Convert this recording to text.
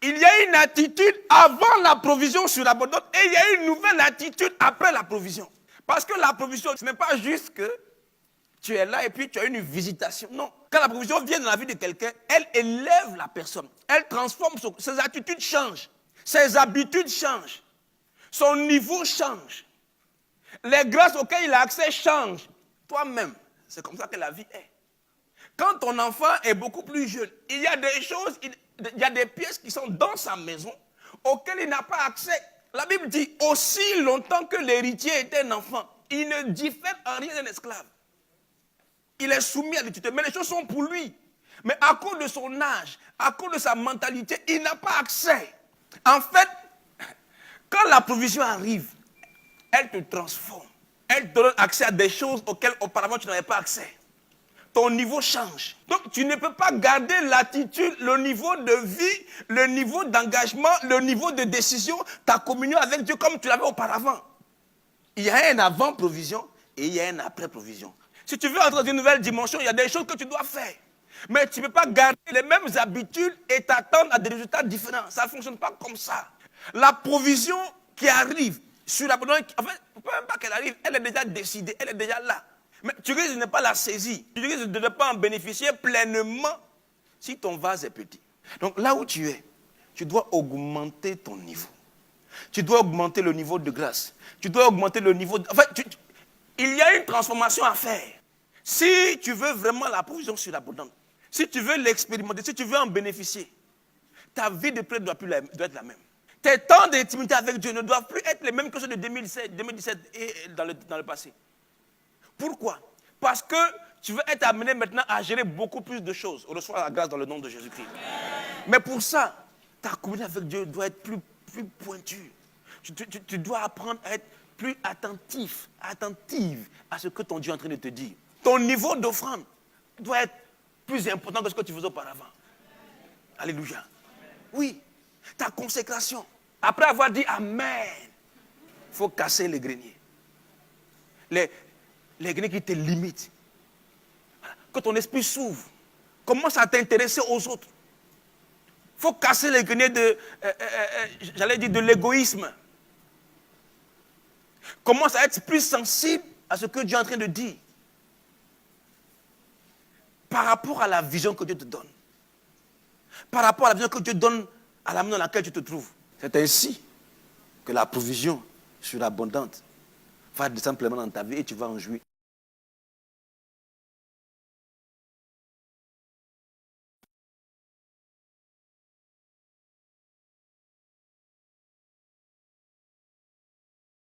Il y a une attitude avant la provision surabondante et il y a une nouvelle attitude après la provision. Parce que la provision, ce n'est pas juste que tu es là et puis tu as une visitation. Non. Quand la provision vient dans la vie de quelqu'un, elle élève la personne. Elle transforme, ses attitudes changent. Ses habitudes changent. Son niveau change. Les grâces auxquelles il a accès changent. Toi-même, c'est comme ça que la vie est. Quand ton enfant est beaucoup plus jeune, il y a des choses, il y a des pièces qui sont dans sa maison auxquelles il n'a pas accès. La Bible dit, aussi longtemps que l'héritier était un enfant, il ne diffère en rien d'un esclave. Il est soumis à l'autorité, mais les choses sont pour lui. Mais à cause de son âge, à cause de sa mentalité, il n'a pas accès. En fait, quand la provision arrive, elle te transforme. Elle te donne accès à des choses auxquelles auparavant tu n'avais pas accès. Ton niveau change. Donc tu ne peux pas garder l'attitude, le niveau de vie, le niveau d'engagement, le niveau de décision, ta communion avec Dieu comme tu l'avais auparavant. Il y a un avant-provision et il y a un après-provision. Si tu veux entrer dans une nouvelle dimension, il y a des choses que tu dois faire. Mais tu ne peux pas garder les mêmes habitudes et t'attendre à des résultats différents. Ça ne fonctionne pas comme ça. La provision qui arrive sur la bonne, en fait, peu importe qu'elle arrive, elle est déjà décidée, elle est déjà là. Mais tu risques de ne pas la saisir. Tu risques de ne pas en bénéficier pleinement si ton vase est petit. Donc là où tu es, tu dois augmenter ton niveau. Tu dois augmenter le niveau de grâce. Tu dois augmenter le niveau de... En fait, il y a une transformation à faire. Si tu veux vraiment la provision surabondante, si tu veux l'expérimenter, si tu veux en bénéficier, ta vie de prière doit être la même. Tes temps d'intimité avec Dieu ne doivent plus être les mêmes que ceux de 2017 et dans le passé. Pourquoi? Parce que tu veux être amené maintenant à gérer beaucoup plus de choses. Reçois la grâce dans le nom de Jésus-Christ. Mais pour ça, ta communion avec Dieu doit être plus pointue. Tu dois apprendre à être plus attentive à ce que ton Dieu est en train de te dire. Ton niveau d'offrande doit être plus important que ce que tu faisais auparavant. Alléluia. Oui, ta consécration. Après avoir dit Amen, il faut casser les greniers. Les greniers qui te limitent. Que ton esprit s'ouvre. Commence à t'intéresser aux autres. Il faut casser les greniers de l'égoïsme. Commence à être plus sensible à ce que Dieu est en train de dire. Par rapport à la vision que Dieu te donne. Par rapport à la vision que Dieu donne à la maison dans laquelle tu te trouves. C'est ainsi que la provision surabondante va descendre simplement dans ta vie et tu vas en jouir.